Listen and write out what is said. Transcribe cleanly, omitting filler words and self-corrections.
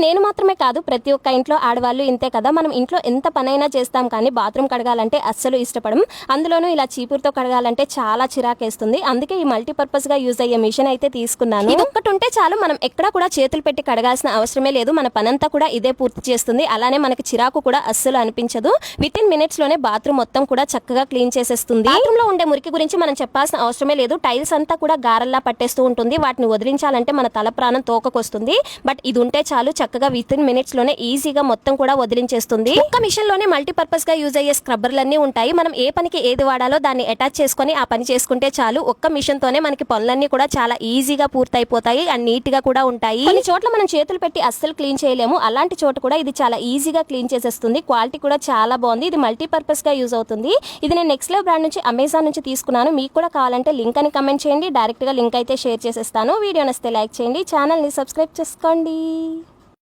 నేను మాత్రమే కాదు, ప్రతి ఒక్క ఇంట్లో ఆడవాళ్ళు ఇంతే కదా. మనం ఇంట్లో ఎంత పనైనా చేస్తాం కానీ బాత్రూమ్ కడగాలంటే అస్సలు ఇష్టపడం. అందులోనూ ఇలా చీపురుతో కడగాలంటే చాలా చిరాకేస్తుంది. అందుకే ఈ మల్టీపర్పస్ గా యూజ్ అయ్యే మిషన్ అయితే తీసుకున్నాను. ఇది ఒక్కటి ఉంటే చాలు, మనం ఎక్కడ కూడా చేతులు పెట్టి కడగాల్సిన అవసరమే లేదు. మన పనంతా కూడా ఇదే పూర్తి చేస్తుంది. అలానే మనకి చిరాకు కూడా అస్సలు అనిపించదు. విత్ ఇన్ మినిట్స్ లోనే బాత్రూమ్ మొత్తం కూడా చక్కగా క్లీన్ చేసేస్తుంది. బాత్రూమ్ లో ఉండే మురికి గురించి మనం చెప్పాల్సిన అవసరమే లేదు. టైల్స్ అంతా కూడా గారల్లా పట్టేస్తూ ఉంటుంది. వాటిని వదిలించాలంటే మన తల ప్రాణం తోకకొస్తుంది. బట్ ఇది ఉంటే చాలు, చక్కగా విత్ ఇన్ మినిట్స్ లోనే ఈజీగా మొత్తం కూడా వదిలించేస్తుంది. ఒక్క మిషన్ లోనే మల్టీపర్పస్ గా యూజ్ అయ్యే స్క్రబ్బర్లన్నీ ఉంటాయి. మనం ఏ పనికి ఏది వాడాలో దాన్ని అటాచ్ చేసుకుని ఆ పని చేసుకుంటే చాలు. ఒక్క మిషన్ తోనే మనకి పనులన్నీ కూడా చాలా ఈజీగా పూర్తయిపోతాయి అండ్ నీట్ గా కూడా ఉంటాయి. కొన్ని చోట్ల మనం చేతులు పెట్టి అస్సలు క్లీన్ చేయలేము. అలాంటి చోట కూడా ఇది చాలా ఈజీగా క్లీన్ చేసేస్తుంది. క్వాలిటీ కూడా చాలా బాగుంది. ఇది మల్టీపర్పస్ గా యూజ్ అవుతుంది. ఇది నేను నెక్స్ట్ లెవెల్ బ్రాండ్ నుంచి అమెజాన్ నుంచి తీసుకున్నాను. మీకు కూడా కావాలంటే లింక్ అని కమెంట్ చేయండి. డైరెక్ట్ గా లింక్ అయితే షేర్ చేసేస్తాను. వీడియో నచ్చితే లైక్ చేయండి, ఛానల్ ని సబ్స్క్రైబ్ చేసుకోండి.